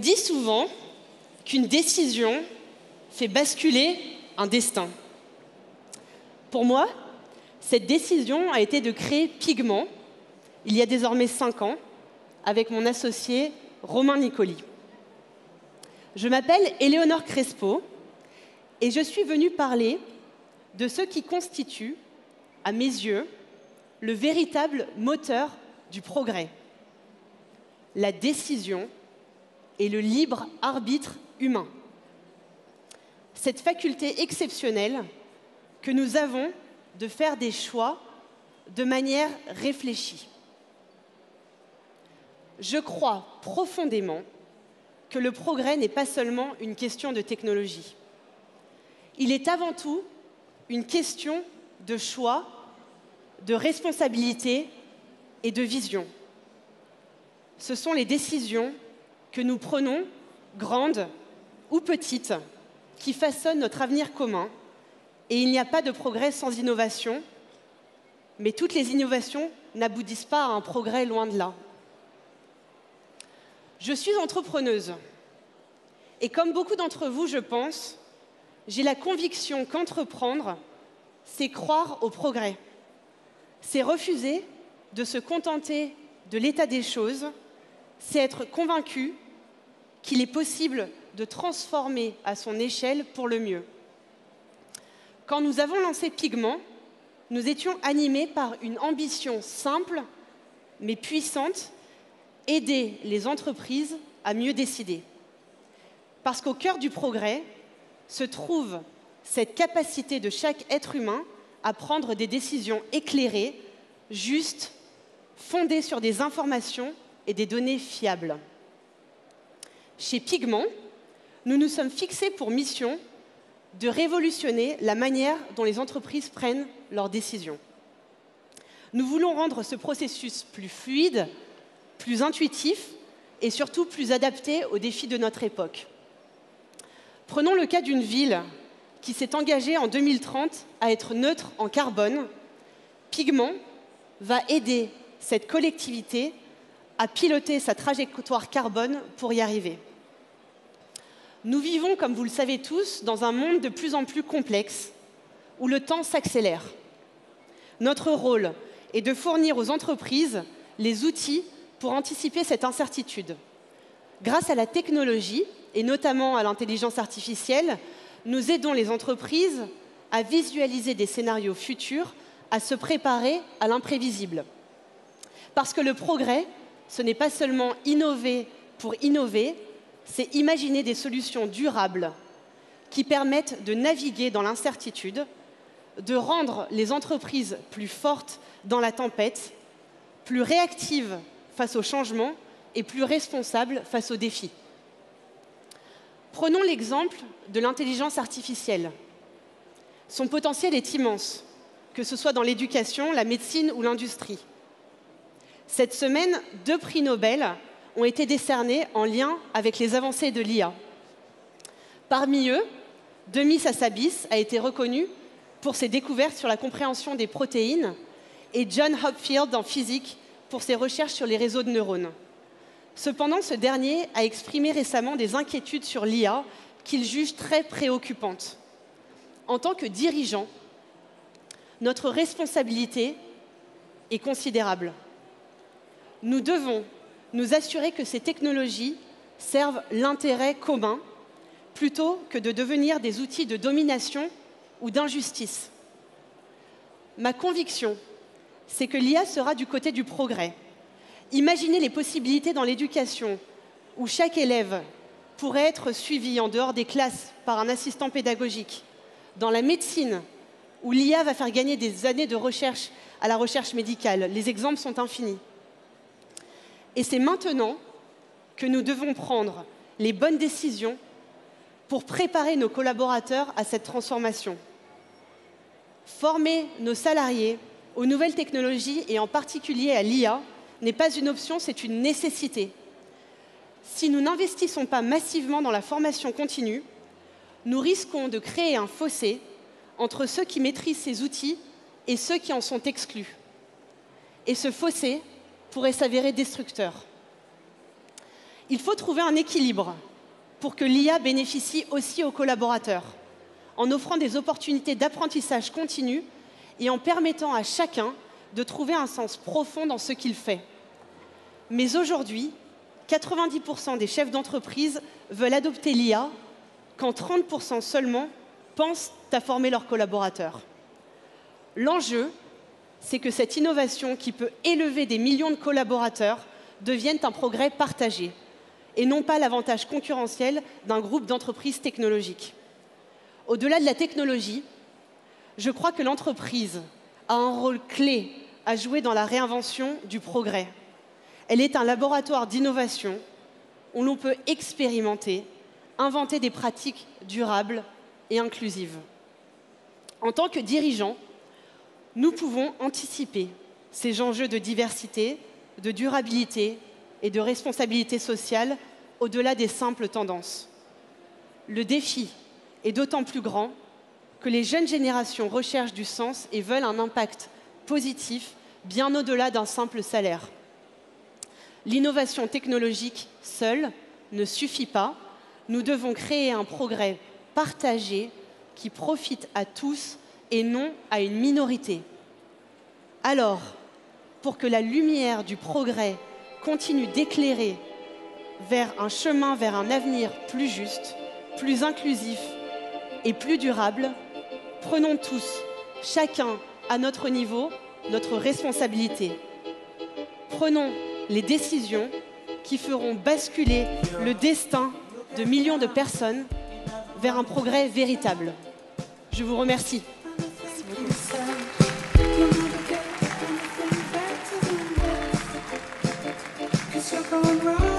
On dit souvent qu'une décision fait basculer un destin. Pour moi, cette décision a été de créer Pigment, il y a désormais 5 ans, avec mon associé Romain Nicoli. Je m'appelle Éléonore Crespo et je suis venue parler de ce qui constitue, à mes yeux, le véritable moteur du progrès, la décision et le libre arbitre humain. Cette faculté exceptionnelle que nous avons de faire des choix de manière réfléchie. Je crois profondément que le progrès n'est pas seulement une question de technologie. Il est avant tout une question de choix, de responsabilité et de vision. Ce sont les décisions que nous prenons, grandes ou petites, qui façonnent notre avenir commun. Et il n'y a pas de progrès sans innovation, mais toutes les innovations n'aboutissent pas à un progrès, loin de là. Je suis entrepreneuse et comme beaucoup d'entre vous, je pense, j'ai la conviction qu'entreprendre, c'est croire au progrès. C'est refuser de se contenter de l'état des choses, c'est être convaincu qu'il est possible de transformer à son échelle pour le mieux. Quand nous avons lancé Pigment, nous étions animés par une ambition simple mais puissante, aider les entreprises à mieux décider. Parce qu'au cœur du progrès se trouve cette capacité de chaque être humain à prendre des décisions éclairées, justes, fondées sur des informations et des données fiables. Chez Pigment, nous nous sommes fixés pour mission de révolutionner la manière dont les entreprises prennent leurs décisions. Nous voulons rendre ce processus plus fluide, plus intuitif et surtout plus adapté aux défis de notre époque. Prenons le cas d'une ville qui s'est engagée en 2030 à être neutre en carbone. Pigment va aider cette collectivité à piloter sa trajectoire carbone pour y arriver. Nous vivons, comme vous le savez tous, dans un monde de plus en plus complexe, où le temps s'accélère. Notre rôle est de fournir aux entreprises les outils pour anticiper cette incertitude. Grâce à la technologie, et notamment à l'intelligence artificielle, nous aidons les entreprises à visualiser des scénarios futurs, à se préparer à l'imprévisible. Parce que le progrès, ce n'est pas seulement innover pour innover, c'est imaginer des solutions durables qui permettent de naviguer dans l'incertitude, de rendre les entreprises plus fortes dans la tempête, plus réactives face aux changements et plus responsables face aux défis. Prenons l'exemple de l'intelligence artificielle. Son potentiel est immense, que ce soit dans l'éducation, la médecine ou l'industrie. Cette semaine, 2 prix Nobel ont été décernés en lien avec les avancées de l'IA. Parmi eux, Demis Hassabis a été reconnu pour ses découvertes sur la compréhension des protéines et John Hopfield en physique pour ses recherches sur les réseaux de neurones. Cependant, ce dernier a exprimé récemment des inquiétudes sur l'IA qu'il juge très préoccupantes. En tant que dirigeant, notre responsabilité est considérable. Nous devons nous assurer que ces technologies servent l'intérêt commun plutôt que de devenir des outils de domination ou d'injustice. Ma conviction, c'est que l'IA sera du côté du progrès. Imaginez les possibilités dans l'éducation où chaque élève pourrait être suivi en dehors des classes par un assistant pédagogique. Dans la médecine, où l'IA va faire gagner des années de recherche à la recherche médicale. Les exemples sont infinis. Et c'est maintenant que nous devons prendre les bonnes décisions pour préparer nos collaborateurs à cette transformation. Former nos salariés aux nouvelles technologies et en particulier à l'IA n'est pas une option, c'est une nécessité. Si nous n'investissons pas massivement dans la formation continue, nous risquons de créer un fossé entre ceux qui maîtrisent ces outils et ceux qui en sont exclus. Et ce fossé pourrait s'avérer destructeur. Il faut trouver un équilibre pour que l'IA bénéficie aussi aux collaborateurs, en offrant des opportunités d'apprentissage continu et en permettant à chacun de trouver un sens profond dans ce qu'il fait. Mais aujourd'hui, 90% des chefs d'entreprise veulent adopter l'IA, quand 30% seulement pensent à former leurs collaborateurs. L'enjeu, c'est que cette innovation qui peut élever des millions de collaborateurs devienne un progrès partagé et non pas l'avantage concurrentiel d'un groupe d'entreprises technologiques. Au-delà de la technologie, je crois que l'entreprise a un rôle clé à jouer dans la réinvention du progrès. Elle est un laboratoire d'innovation où l'on peut expérimenter, inventer des pratiques durables et inclusives. En tant que dirigeants, nous pouvons anticiper ces enjeux de diversité, de durabilité et de responsabilité sociale au-delà des simples tendances. Le défi est d'autant plus grand que les jeunes générations recherchent du sens et veulent un impact positif bien au-delà d'un simple salaire. L'innovation technologique seule ne suffit pas. Nous devons créer un progrès partagé qui profite à tous et non à une minorité. Alors, pour que la lumière du progrès continue d'éclairer vers un chemin, vers un avenir plus juste, plus inclusif et plus durable, prenons tous, chacun à notre niveau, notre responsabilité. Prenons les décisions qui feront basculer le destin de millions de personnes vers un progrès véritable. Je vous remercie. Merci beaucoup.